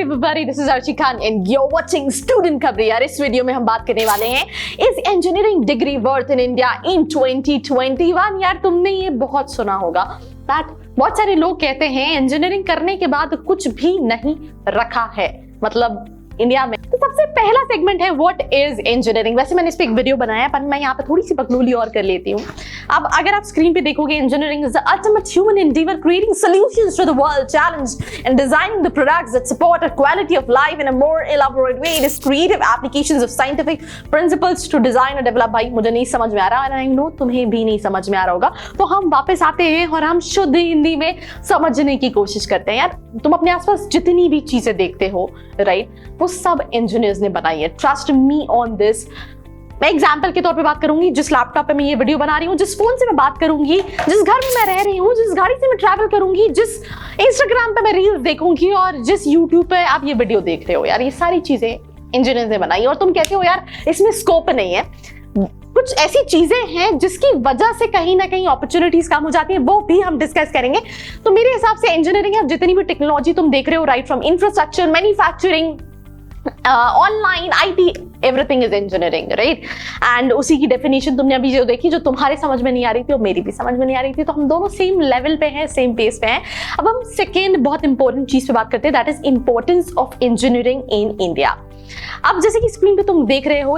everybody, this is Archie Khan and you're watching Student खबरें। यार इस वीडियो में हम बात करने वाले हैं is engineering degree worth in India in 2021। यार तुमने ये बहुत सुना होगा दैट बहुत सारे लोग कहते हैं इंजीनियरिंग करने के बाद कुछ भी नहीं रखा है, मतलब इंडिया में। तो सबसे पहला सेगमेंट है व्हाट इज इंजीनियरिंग। वैसे मैंने इस पे एक वीडियो बनाया पर मैं यहाँ पे थोड़ी सी बकलूली और कर लेती हूँ। अब अगर आप स्क्रीन पे देखोगे, engineering is the ultimate human endeavour creating solutions to the world challenge and designing the products that support a quality of life in a more elaborate way. It is creative applications of scientific principles to design और develop. भाई मुझे नहीं समझ में आ रहा, I know तुम्हें भी नहीं समझ में आ रहा होगा, तो हम वापस आते हैं और हम शुद्ध हिंदी में समझने की कोशिश करते हैं। यार तुम अपने आसपास जितनी भी चीजें देखते हो राइट, वो सब इंजीनियर्स ने बनाई है। Trust me on this. मैं एग्जाम्पल के तौर पे बात करूंगी, जिस लैपटॉप पे मैं ये वीडियो बना रही हूँ, जिस फोन से मैं बात करूंगी, जिस घर में मैं रह रही हूँ, जिस गाड़ी से मैं ट्रैवल करूंगी, जिस इंस्टाग्राम पे मैं रील्स देखूंगी और जिस यूट्यूब पे आप ये वीडियो देख रहे हो, यार ये सारी चीजें इंजीनियर्स ने बनाई। और तुम कहते हो यार इसमें स्कोप नहीं है, कुछ ऐसी चीजें हैं जिसकी वजह से कहीं ना कहीं अपॉर्चुनिटीज कम हो जाती है, वो भी हम डिस्कस करेंगे। तो मेरे हिसाब से इंजीनियरिंग है, जितनी भी टेक्नोलॉजी तुम देख रहे हो right from infrastructure, manufacturing, online, IT, everything is engineering right. And उसी की डेफिनेशन तुमने अभी जो देखी, जो तुम्हारे समझ में नहीं आ रही थी और मेरी भी समझ में नहीं आ रही थी, तो हम दोनों सेम लेवल पे हैं, सेम पेस पे हैं। अब हम सेकेंड बहुत इंपॉर्टेंट चीज पे बात करते हैं, that is importance of engineering in India. अब जैसे कि स्क्रीन पे तुम देख रहे हो,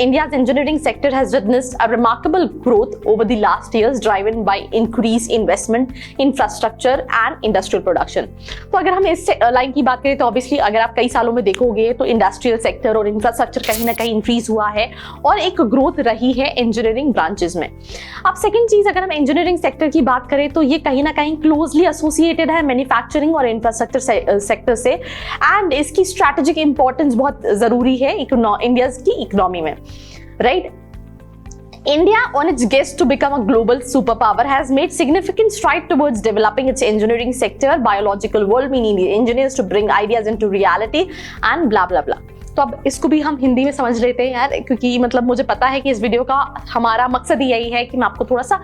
India's engineering sector has witnessed a remarkable growth over the last years, driven by increased investment, infrastructure and industrial production। तो अगर हम इस लाइन की बात करें तो ऑब्वियसली अगर आप कई सालों में देखोगे तो इंडस्ट्रियल सेक्टर और इंफ्रास्ट्रक्चर कहीं ना कहीं इंक्रीज हुआ है और एक ग्रोथ रही है इंजीनियरिंग ब्रांचेस में। अब सेकेंड चीज, अगर हम इंजीनियरिंग सेक्टर की बात करें तो ये कहीं ना कहीं क्लोजली एसोसिएटेड है मैन्युफैक्चरिंग और इंफ्रास्ट्रक्चर सेक्टर से, एंड इसकी स्ट्रैटेजिक इंपॉर्टेंस बहुत जरूरी है इंडिया की इकोनॉमी में right. India, on its quest to become a global superpower, has made significant stride towards developing its engineering sector, biological world. We need engineers to bring ideas into reality and blah blah blah. तो अब इसको भी हम हिंदी में समझ लेते हैं यार, क्योंकि मतलब मुझे पता है कि इस वीडियो का हमारा मकसद यही है कि मैं आपको थोड़ा सा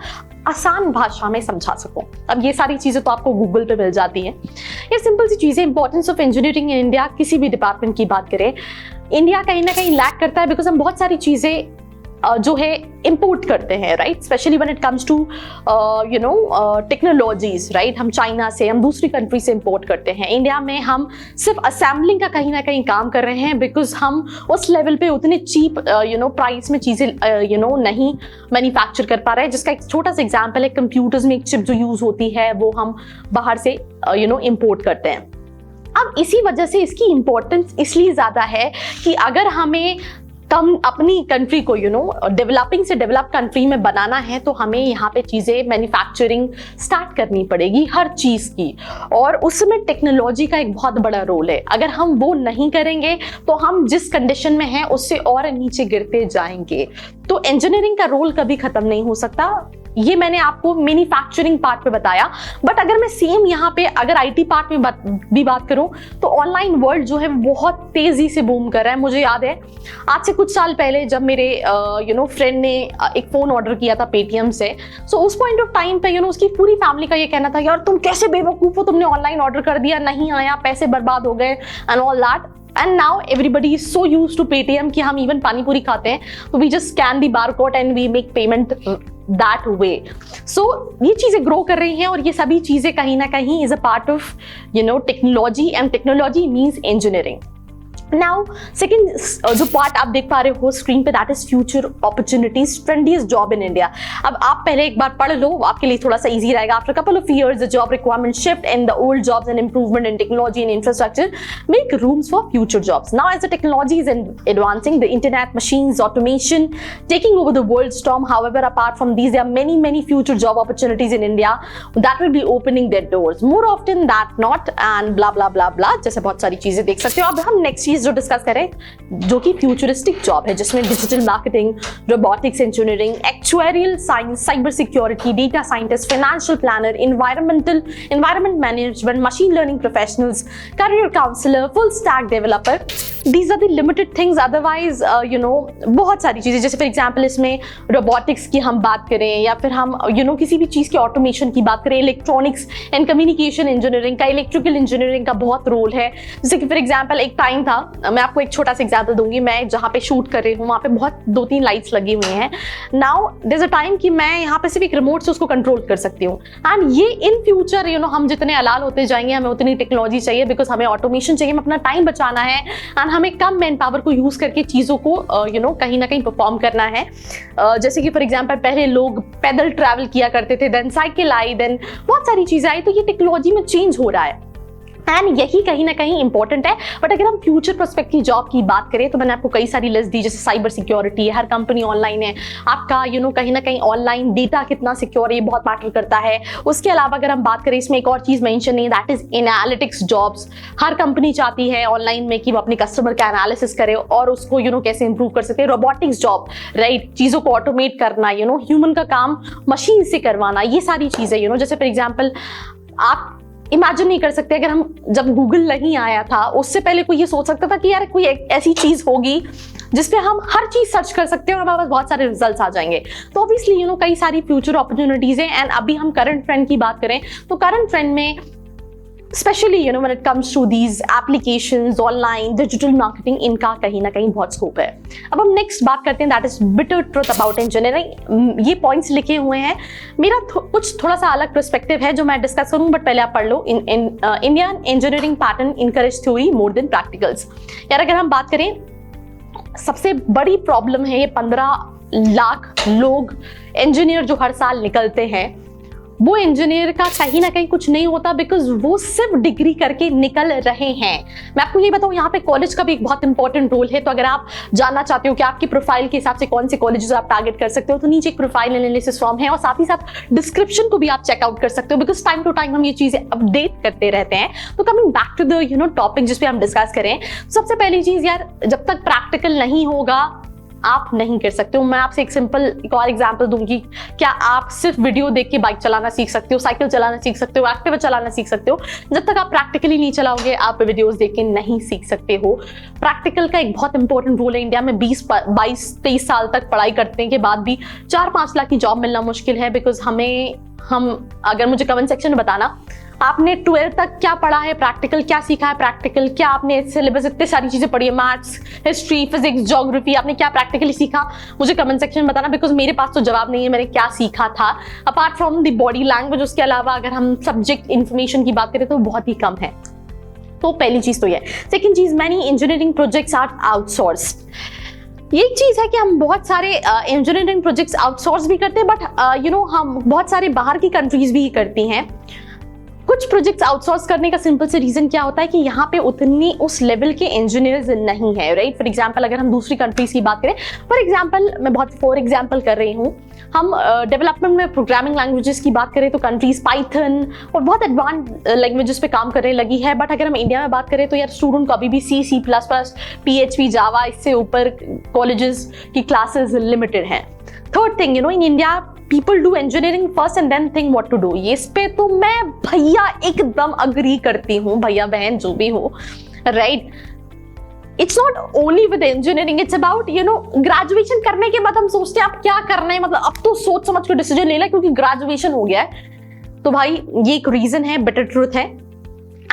आसान भाषा में समझा सकूं। अब ये सारी चीजें तो आपको गूगल पे मिल जाती हैं। ये सिंपल सी चीजें, importance of engineering in India, किसी भी डिपार्टमेंट की बात करें, इंडिया कहीं ना कहीं लैक करता है बिकॉज हम बहुत सारी चीजें जो है इंपोर्ट करते हैं right, specially when it comes to you know technologies right. हम चाइना से, हम दूसरी कंट्री से इंपोर्ट करते हैं। इंडिया में हम सिर्फ असेंबलिंग का कहीं ना कहीं काम कर रहे हैं बिकॉज हम उस लेवल पे उतने चीप यू नो प्राइस में चीजें यू नो नहीं मैन्युफैक्चर कर पा रहे हैं। जिसका एक छोटा सा एग्जाम्पल है, कंप्यूटर्स में एक चिप जो यूज होती है वो हम बाहर से यू नो इंपोर्ट करते हैं। अब इसी वजह से इसकी इंपॉर्टेंस इसलिए ज्यादा है कि अगर हमें कम अपनी कंट्री को यू नो डेवलपिंग से डेवलप कंट्री में बनाना है तो हमें यहाँ पे चीजें मैन्युफैक्चरिंग स्टार्ट करनी पड़ेगी हर चीज की, और उसमें टेक्नोलॉजी का एक बहुत बड़ा रोल है। अगर हम वो नहीं करेंगे तो हम जिस कंडीशन में हैं उससे और नीचे गिरते जाएंगे। तो इंजीनियरिंग का रोल कभी खत्म नहीं हो सकता। ये मैंने आपको मैन्युफैक्चरिंग पार्ट पे बताया, बट अगर मैं सेम यहाँ पे अगर आईटी पार्ट में भी बात करूं तो ऑनलाइन वर्ल्ड जो है बहुत तेजी से बूम कर रहा है। मुझे याद है आज से कुछ साल पहले जब मेरे यू नो फ्रेंड ने एक फोन ऑर्डर किया था पेटीएम से, सो उस पॉइंट ऑफ टाइम पे यू नो उसकी पूरी फैमिली का ये कहना था यार तुम कैसे बेवकूफ हो, तुमने ऑनलाइन ऑर्डर कर दिया, नहीं आया, पैसे बर्बाद हो गए and all that. And now everybody is so used to Paytm कि हम even पानी पूरी खाते हैं तो we just scan the barcode and we make payment that way. So ये चीजें ग्रो कर रही हैं और ये सभी चीजें कहीं ना कहीं is a part of you know technology, and technology means engineering. Now second जो पार्ट आप देख पा रहे हो स्क्रीन पे, that is future opportunities, trendies job in India. अब आप पहले एक बार पढ़ लो, आपके लिए थोड़ा सा इजी रहेगा। After couple of years the job requirement shift in the old jobs and improvement in technology and infrastructure make rooms for future jobs. Now as the technology is advancing, the internet, machines, automation taking over the world storm. However, apart from these, there are many future job opportunities in India that will be opening their doors more often than not, and blah blah blah blah, जैसे बहुत सारी चीजें देख सकते हो। अब हम next चीज चीज जो डिस्कस करें जो कि फ्यूचरिस्टिक जॉब है, जिसमें digital marketing, robotics engineering, actuarial science, cyber security, data scientist, financial planner, environment management, machine learning professionals, career counsellor, full stack developer, these are the limited things. Otherwise बहुत सारी चीजें, जैसे for example इसमें robotics की हम बात करें या फिर हम किसी भी चीज के ऑटोमेशन की बात करें, इलेक्ट्रॉनिक्स एंड कम्युनिकेशन इंजीनियरिंग का, इलेक्ट्रिकल इंजीनियरिंग का बहुत रोल है। जैसे कि फॉर एग्जाम्पल एक टाइम था, मैं आपको एक छोटा सा एग्जाम्पल दूंगी, मैं जहाँ पे शूट कर रही हूँ वहाँ पे बहुत 2-3 लाइट्स लगी हुई हैं। Now there is a time कि मैं यहाँ पे सिर्फ एक रिमोट से उसको कंट्रोल कर सकती हूँ, एंड ये इन फ्यूचर हम जितने अलाल होते जाएंगे हमें उतनी टेक्नोलॉजी चाहिए, बिकॉज हमें ऑटोमेशन चाहिए, हमें अपना टाइम बचाना है एंड हमें कम मैन पावर को यूज करके चीजों को कहीं ना कहीं परफॉर्म करना है। जैसे कि फॉर एग्जांपल पहले लोग पैदल ट्रैवल किया करते थे, देन साइकिल आई, देन बहुत सारी चीजें आई, तो ये टेक्नोलॉजी में चेंज हो रहा है एंड यही कहीं ना कहीं इंपॉर्टेंट है। बट अगर हम फ्यूचर प्रोस्पेक्ट की जॉब की बात करें तो मैंने आपको कई सारी लिस्ट दी, जैसे साइबर सिक्योरिटी है, हर कंपनी ऑनलाइन है, आपका कहीं ना कहीं ऑनलाइन डेटा कितना सिक्योर है, ये बहुत मैटर करता है। उसके अलावा अगर हम बात करें, इसमें एक और चीज मेंशन नहीं, that is analytics jobs. Her company चाहती है ऑनलाइन में कि वो अपने कस्टमर का एनालिसिस करे और उसको कैसे इंप्रूव कर सकते हैं। रोबोटिक्स जॉब, राइट, चीजों को ऑटोमेट करना, ह्यूमन का काम मशीन से करवाना, ये सारी चीजें जैसे फॉर एग्जाम्पल आप इमेजिन नहीं कर सकते, अगर हम जब गूगल नहीं आया था उससे पहले कोई ये सोच सकता था कि यार कोई ऐसी चीज होगी जिसपे हम हर चीज सर्च कर सकते हैं और हमारे पास बहुत सारे रिजल्ट्स आ जाएंगे। तो ऑब्वियसली कई सारी फ्यूचर अपॉर्चुनिटीज हैं। एंड अभी हम करंट ट्रेंड की बात करें तो करंट ट्रेंड में specially when it comes to these applications, online digital marketing, इनका कहीं ना कहीं बहुत स्कोप है। अब हम नेक्स्ट बात करते हैं, that is bitter truth about engineering. ये पॉइंट्स लिखे हुए हैं, मेरा कुछ थोड़ा सा अलग पर्सपेक्टिव है जो मैं डिस्कस करूँ, बट पहले आप पढ़ लो। Indian engineering pattern encourage theory more than practicals. यार अगर हम बात करें, सबसे बड़ी प्रॉब्लम है ये 15 लाख लोग इंजीनियर जो हर साल निकलते हैं, वो इंजीनियर का कहीं ना कहीं कुछ नहीं होता, बिकॉज वो सिर्फ डिग्री करके निकल रहे हैं। मैं आपको ये बताऊं, यहाँ पे कॉलेज का भी एक बहुत इंपॉर्टेंट रोल है। तो अगर आप जानना चाहते हो कि आपकी प्रोफाइल के हिसाब से कौन से कॉलेजेस आप टारगेट कर सकते हो, तो नीचे एक प्रोफाइल एनालिसिस फॉर्म है और साथ ही साथ डिस्क्रिप्शन को भी आप चेकआउट कर सकते हो, बिकॉज टाइम टू टाइम हम ये चीजें अपडेट करते रहते हैं। तो coming back to the topic जिस पे हम डिस्कस करें, सबसे पहली चीज यार, जब तक प्रैक्टिकल नहीं होगा आप नहीं कर सकते हो। मैं आपसे एक और एग्जांपल दूंगी, क्या आप सिर्फ वीडियो देख के बाइक चलाना सीख सकते हो, साइकिल चलाना सीख सकते हो, एक्टिवा चलाना सीख सकते हो? जब तक आप प्रैक्टिकली नहीं चलाओगे आप वीडियोस देख के नहीं सीख सकते हो। प्रैक्टिकल का एक बहुत इंपॉर्टेंट रोल है। इंडिया में 22-23 साल तक पढ़ाई करने के बाद भी 4-5 लाख की जॉब मिलना मुश्किल है, बिकॉज अगर मुझे कमेंट सेक्शन में बताना आपने 12th तक क्या पढ़ा है, प्रैक्टिकल क्या सीखा है, प्रैक्टिकल क्या आपने सिलेबस इतनी सारी चीजें पढ़ी है, मैथ्स, हिस्ट्री, फिजिक्स, ज्योग्राफी, आपने क्या प्रैक्टिकली सीखा, मुझे कमेंट सेक्शन में बताना, बिकॉज मेरे पास तो जवाब नहीं है मैंने क्या सीखा था apart from the body language. उसके अलावा अगर हम सब्जेक्ट इन्फॉर्मेशन की बात करें तो बहुत ही कम है। तो पहली चीज तो ये। सेकेंड चीज, many engineering projects are outsourced. ये चीज है कि हम बहुत सारे इंजीनियरिंग प्रोजेक्ट्स आउटसोर्स भी करते हैं, बट हम बहुत सारे बाहर की कंट्रीज भी करती हैं। कुछ प्रोजेक्ट्स आउटसोर्स करने का सिंपल से रीजन क्या होता है कि यहाँ पे उतनी उस लेवल के इंजीनियर्स नहीं है, राइट। फॉर एग्जांपल अगर हम दूसरी कंट्रीज की बात करें, फॉर एग्जांपल कर रही हूँ, हम डेवलपमेंट में प्रोग्रामिंग लैंग्वेजेस की बात करें तो कंट्रीज पाइथन और बहुत एडवांस लैंग्वेजेस पे काम करने लगी है। बट अगर हम इंडिया में बात करें तो यार स्टूडेंट को अभी भी C++, PHP, जावा, इससे ऊपर कॉलेजेस की क्लासेस लिमिटेड हैं। Third thing, in India people do engineering first and then think what to do. ये इस पे तो मैं भैया एकदम अग्री करती हूँ, भैया बहन जो भी हो, right. It's not only with engineering, it's about graduation करने के बाद हम सोचते हैं अब क्या करना है, मतलब अब तो सोच समझ के डिसीजन लेना क्योंकि ग्रेजुएशन हो गया है। तो भाई ये एक रीजन है, बिटर ट्रूथ है।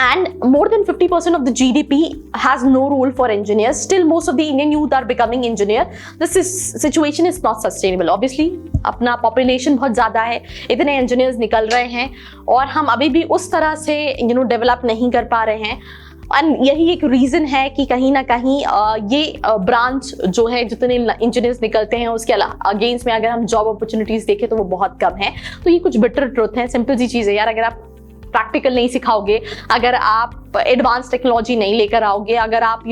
And more than 50% of the GDP has no role for engineers. Still, most of the Indian youth are becoming engineer. This situation is not sustainable. Obviously, अपना population बहुत ज़्यादा है, इतने engineers निकल रहे हैं और हम अभी भी उस तरह से डेवलप नहीं कर पा रहे हैं। एंड यही एक रीज़न है कि कहीं ना कहीं ये ब्रांच जो है, जितने इंजीनियर्स निकलते हैं उसके अगेंस्ट में अगर हम जॉब अपॉर्चुनिटीज़ देखें तो वो बहुत कम है। तो ये कुछ बिटर ट्रुथ है, सिंपल सी चीज़ है यार। अगर आप प्रैक्टिकल नहीं सिखाओगे, अगर आप एडवांस टेक्नोलॉजी नहीं लेकर आओगे, अगर आप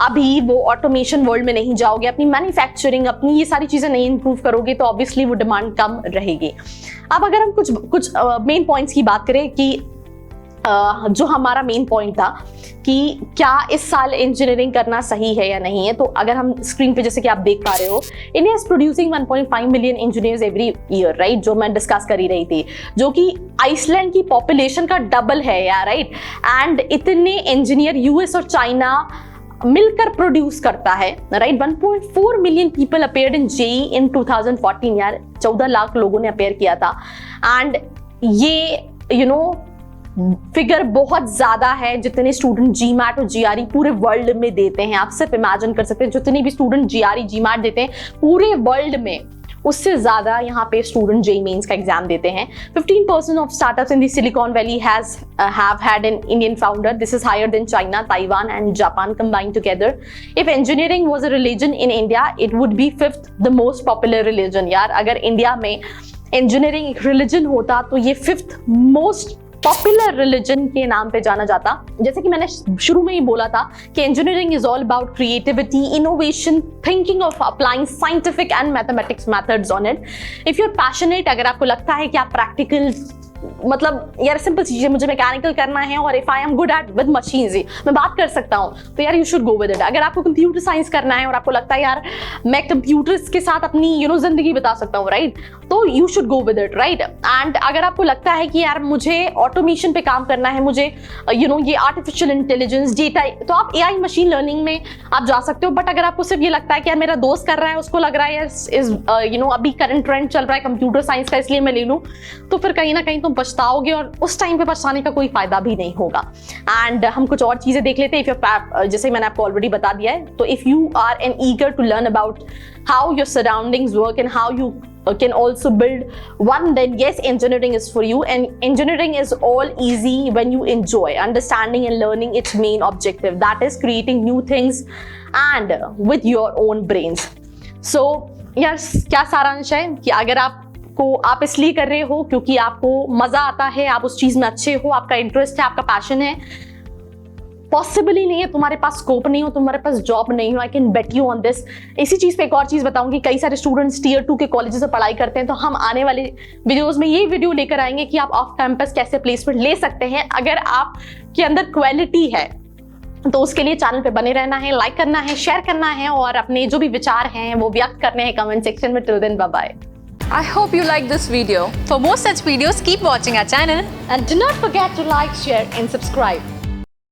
अभी वो ऑटोमेशन वर्ल्ड में नहीं जाओगे, अपनी मैन्युफैक्चरिंग, अपनी ये सारी चीजें नहीं इंप्रूव करोगे, तो ऑब्वियसली वो डिमांड कम रहेगी। अब अगर हम कुछ मेन पॉइंट्स की बात करें कि जो हमारा मेन पॉइंट था कि क्या इस साल इंजीनियरिंग करना सही है या नहीं है, तो अगर हम स्क्रीन पे जैसे कि आप देख पा रहे हो, India is producing 1.5 million engineers every year, right, जो मैं डिस्कस कर ही रही थी, जो कि आइसलैंड की पॉपुलेशन का डबल है यार, राइट। एंड इतने इंजीनियर यूएस और चाइना मिलकर प्रोड्यूस करता है, right. 1.4 million people appeared in JEE in 2014, यार 14 लाख लोगों ने अपेयर किया था। एंड ये फिगर बहुत ज्यादा है जितने स्टूडेंट जीमैट और जीआरई पूरे वर्ल्ड में देते हैं। आप सिर्फ इमेजिन कर सकते हैं जितने भी स्टूडेंट जीआरई जीमैट देते हैं पूरे वर्ल्ड में, उससे ज्यादा यहाँ पे स्टूडेंट जेईई मेंस का एग्जाम देते हैं। 15% of startups in the silicon valley have had an Indian founder. This is higher than China, Taiwan and Japan combined together. If engineering was a religion in India, it would be 5th the most popular religion. यार अगर India में engineering एक religion होता तो ये 5th most popular religion के नाम पे जाना जाता। जैसे कि मैंने शुरू में ही बोला था कि engineering is all about creativity, innovation, thinking of applying scientific and mathematics methods on it. If you are passionate, अगर आपको लगता है कि आप प्रैक्टिकल, मतलब यार सिंपल चीजें मुझे मैकेनिकल करना है और if I am good at with machines, मैं बात कर सकता हूँ, तो यार you should go with it. अगर आपको कंप्यूटर साइंस करना है और आपको लगता है यार मैं कंप्यूटर्स के साथ अपनी जिंदगी बिता सकता हूँ, राइट, तो you should go with it, right. And अगर आपको लगता है कि यार मुझे ऑटोमेशन पे काम करना है, मुझे ये आर्टिफिशियल इंटेलिजेंस, डेटा, तो आप एआई मशीन लर्निंग में आप जा सकते हो। बट अगर आपको सिर्फ ये लगता है कि यार मेरा दोस्त कर रहा है, उसको लग रहा है यार अभी करंट ट्रेंड चल रहा है कंप्यूटर साइंस का, इसलिए मैं ले लूँ, तो फिर कहीं ना कहीं तुम पछताओगे और उस टाइम पे पछताने का कोई फायदा भी नहीं होगा। एंड हम कुछ और चीजें देख लेते हैं। जैसे मैंने आपको ऑलरेडी बता दिया है, तो if you are an eager to learn about how your surroundings work and how you can also build one, then yes, engineering is for you. And engineering is all easy when you enjoy understanding and learning its main objective, that is creating new things and with your own brains. So yes, क्या सारांश है कि अगर आप इसलिए कर रहे हो क्योंकि आपको मजा आता है, आप उस चीज में अच्छे हो, आपका इंटरेस्ट है, आपका पैशन है, पॉसिबल ही नहीं है तुम्हारे पास स्कोप नहीं हो, तुम्हारे पास जॉब नहीं हो। I can bet you on this. इसी चीज पे एक और चीज बताऊंगी, कई सारे स्टूडेंट्स टीयर 2 के कॉलेजेस से पढ़ाई करते हैं, तो हम आने वाले वीडियोस में ये वीडियो लेकर आएंगे कि आप ऑफ कैंपस कैसे प्लेसमेंट ले सकते हैं अगर आपके अंदर क्वालिटी है। तो उसके लिए चैनल पे बने रहना है, लाइक करना है, शेयर करना है और अपने जो भी विचार हैं वो व्यक्त करने हैं कमेंट सेक्शन में। Till then, bye bye. I hope you like this video. For more such videos, keep watching our channel. And do not forget to like, share and subscribe.